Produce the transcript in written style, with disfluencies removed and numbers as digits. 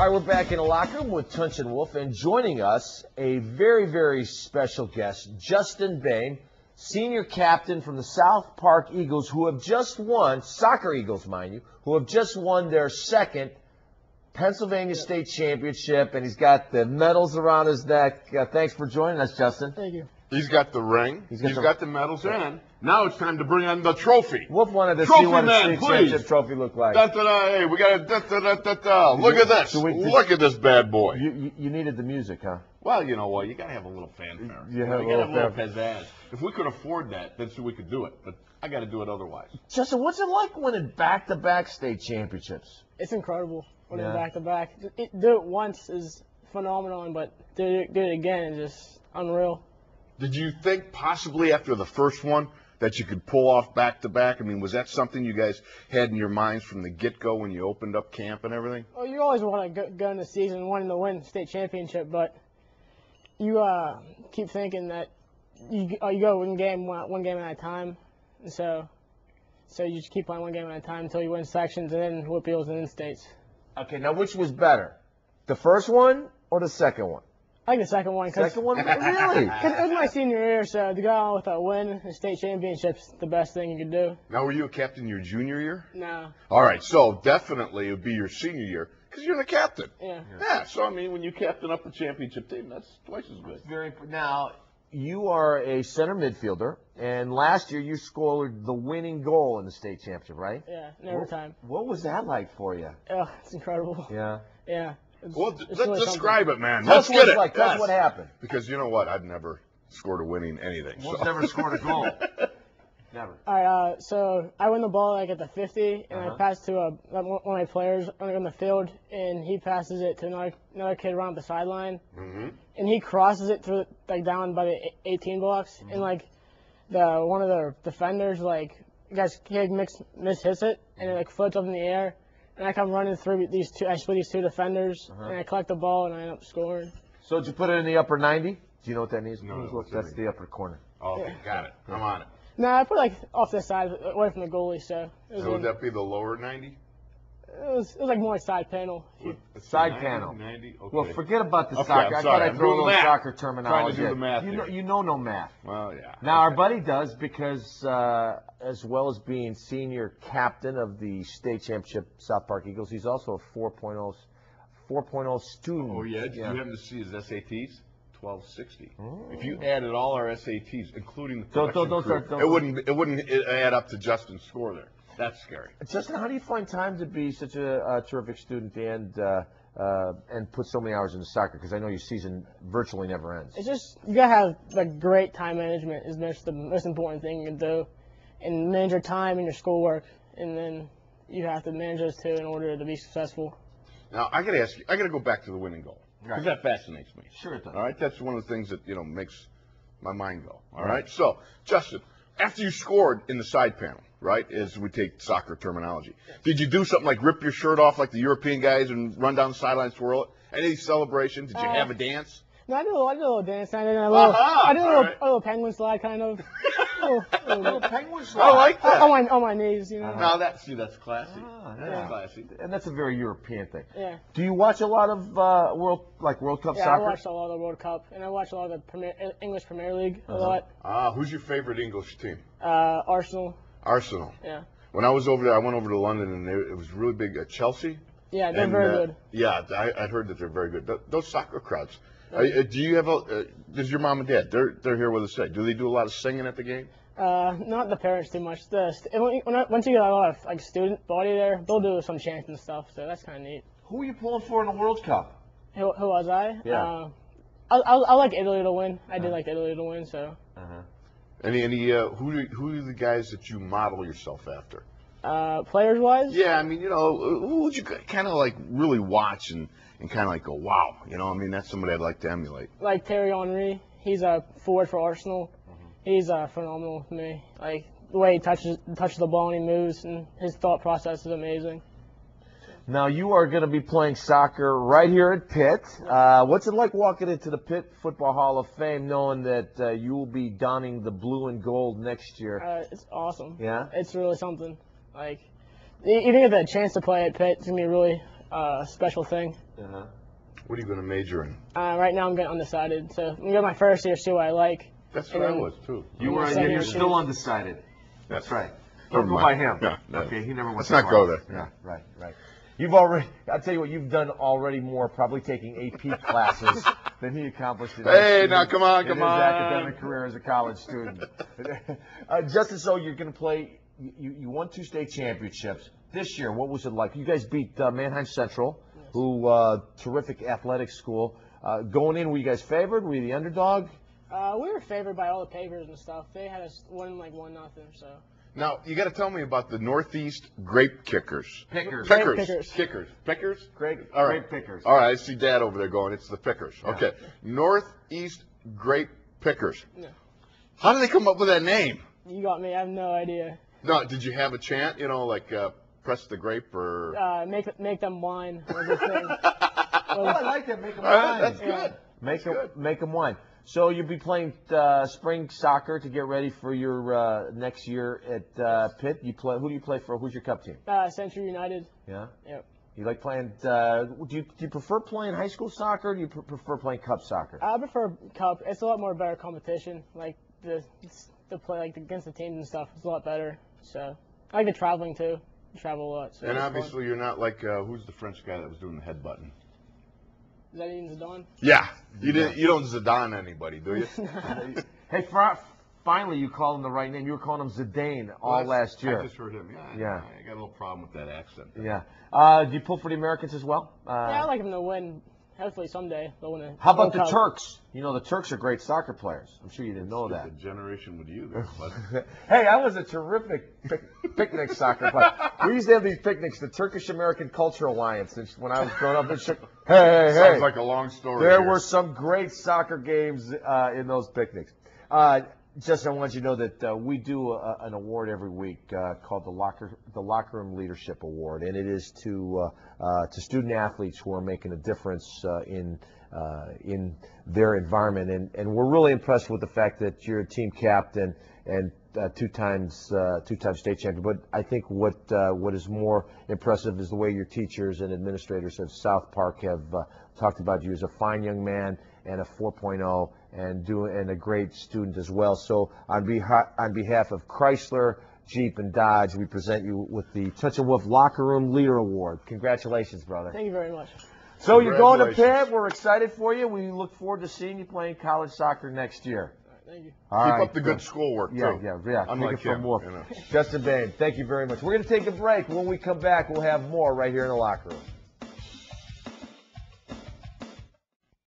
All right, we're back in the locker room with Tunch and Wolf, and joining us, a very, very special guest, Justin Boehm, senior captain from the South Park Eagles, who have just won, soccer Eagles, mind you, who have just won their second Pennsylvania State Championship, and he's got the medals around his neck. Thanks for joining us, Justin. Thank you. He's got the ring. He's got the medals in. Now it's time to bring on the trophy. Wolf wanted to Trophy see what a man, state please. championship trophy looked like. Hey, we got a Look at this. Look at this bad boy. You needed the music, huh? Well, you know what? You got to have a little fanfare. You got to have a little pizzazz. If we could afford that, then we could do it. But I got to do it otherwise. Justin, what's it like winning back-to-back state championships? It's incredible winning back-to-back. Do it once is phenomenal, but do it again is just unreal. Did you think possibly after the first one that you could pull off back-to-back? I mean, was that something you guys had in your minds from the get-go when you opened up camp and everything? Well, you always want to go in the season wanting to win state championship, but you keep thinking that you go one game at a time, and so you just keep playing one game at a time until you win sections and then Whitfields and then states. Okay, now which was better, the first one or the second one? I like the second one. Second one, really? Because it was my senior year, so to go on with a win in state championship's the best thing you could do. Now, were you a captain your junior year? No. All right, so definitely it would be your senior year because you're the captain. Yeah. Yeah. So I mean, when you captain up a championship team, that's twice as good. Now, you are a center midfielder, and last year you scored the winning goal in the state championship, right? Yeah, every time. What was that like for you? Oh, it's incredible. Yeah. Yeah. Well, let's describe it, man. Tell Let's us get what it. Like. Tell us what happened. Because you know what? I've never scored a winning anything. Wolf's never scored a goal. Never. All right, so I win the ball like at the 50, and I pass to one of my players on the field, and he passes it to another kid around the sideline, and he crosses it through down by the 18 blocks, and one of the defenders mishits it, and it floats up in the air. And I come running through these two defenders, and I collect the ball, and I end up scoring. So did you put it in the upper 90? Do you know what that means? No. That's the upper corner. Okay, got it. I'm on it. No, I put off the side, away from the goalie, so. Would that be the lower 90? It was more side panel. Side panel. 90? Okay. Well, forget about the Okay, soccer. I thought I'd throw a little soccer terminology. Trying to do the math You know no math. Well, yeah. Now, our buddy does because, as well as being senior captain of the state championship South Park Eagles, he's also a 4.0 student. Oh, yeah? Did you happen to see his SATs? 1260. If you added all our SATs, including the production crew, it wouldn't add up to Justin's score there. That's scary. Justin, how do you find time to be such a terrific student and put so many hours into soccer? Because I know your season virtually never ends. It's just you gotta have great time management is the most important thing you can do, and manage your time and your schoolwork, and then you have to manage those two in order to be successful. Now I gotta ask you. I gotta go back to the winning goal because that fascinates me. Sure it does. All right, that's one of the things that makes my mind go. All right. So Justin, after you scored in the side panel, right, as we take soccer terminology, did you do something like rip your shirt off like the European guys and run down the sideline, swirl it? Any celebration? Did you have a dance? No, I did a little dance. I did a little penguin slide, kind of. a little penguin slide. I like that. On my knees, Now that's classy. That's classy. And that's a very European thing. Yeah. Do you watch a lot of World Cup soccer? Yeah, I watched a lot of the World Cup, and I watched a lot of the English Premier League a lot. Who's your favorite English team? Arsenal. Arsenal. Yeah. When I was over there, I went over to London, and it was really big. Chelsea. Yeah, they're very good. Yeah, I heard that they're very good. Those soccer crowds. Do you have does your mom and dad? They're here with us today. Do they do a lot of singing at the game? Not the parents too much. Once you get a lot of student body there, they'll do some chanting and stuff. So that's kind of neat. Who are you pulling for in the World Cup? Who was I? Yeah. I like Italy to win. I did like Italy to win. So. Who are the guys that you model yourself after? Players wise? Yeah, I mean, who would you kind of really watch and kind of go, wow, I mean, that's somebody I'd like to emulate. Like Thierry Henry, he's a forward for Arsenal. He's phenomenal to me. Like the way he touches the ball and he moves, and his thought process is amazing. Now you are going to be playing soccer right here at Pitt. What's it like walking into the Pitt Football Hall of Fame, knowing that you will be donning the blue and gold next year? It's awesome. Yeah, it's really something. Like, even get the chance to play at Pitt, it's gonna be really special thing. Uh-huh. What are you going to major in? Right now I'm getting undecided, so I'm going to go my first year, see what I like. That's what I was, too. You're still undecided. That's right. Never Don't go mind. by him. Yeah, no. Okay, he never went Let's to not go college. there. Yeah, right. You've already, I'll tell you what, you've done already more, probably taking AP classes than he accomplished in Hey, now come on. his academic career as a college student. Justin, so you're going to play, you won 2 state championships. This year, what was it like? You guys beat Manheim Central, who, terrific athletic school. Going in, were you guys favored? Were you the underdog? We were favored by all the papers and stuff. They had us winning like 1-0, so. Now, you got to tell me about the Northeast Grape Kickers. Pickers. Pickers? Great, All right. great pickers. All right, I see Dad over there going, it's the Pickers. Yeah. Okay. Northeast Grape Pickers. Yeah. How did they come up with that name? You got me. I have no idea. No, did you have a chant, like press the grape or? Make them wine was the thing. Oh, I like that. Make them wine. That's good. Make them wine. So you'll be playing spring soccer to get ready for your next year at Pitt. Who do you play for? Who's your cup team? Century United. Yeah. Yep. You like playing? Do you prefer playing high school soccer? Or do you prefer playing cup soccer? I prefer cup. It's a lot more better competition. Like the play like against the teams and stuff. It's a lot better. So I like the traveling too. I travel a lot. So And it's obviously, fun. you're not like who's the French guy that was doing the head button? Is that even Zidane? Yeah, you don't Zidane anybody, do you? Hey, finally you called him the right name. You were calling him Zidane all last year. I just heard him. Yeah. I got a little problem with that accent. Yeah. Do you pull for the Americans as well? Yeah, I like them to win. Hopefully someday they'll win a How about World the Cup. Turks? The Turks are great soccer players. I'm sure you didn't know that. The generation with you there, bud. Hey, I was a terrific picnic soccer player. We used to have these picnics, the Turkish American Cultural Alliance, when I was growing up. Hey. Sounds like a long story. There here. were some great soccer games in those picnics. Justin, I want you to know that we do an award every week called the Locker Room Leadership Award, and it is to student athletes who are making a difference in their environment. And we're really impressed with the fact that you're a team captain and two times state champion. But I think what is more impressive is the way your teachers and administrators of South Park have talked about you as a fine young man and a 4.0 and a great student as well. So on behalf of Chrysler, Jeep, and Dodge, we present you with the Tunch and Wolf Locker Room Leader Award. Congratulations, brother. Thank you very much. So you're going to Pitt. We're excited for you. We look forward to seeing you playing college soccer next year. Thank you. Keep up the good schoolwork, too. Yeah. Unlike Take it from him, Wolf. Justin Boehm, thank you very much. We're going to take a break. When we come back, we'll have more right here in the locker room.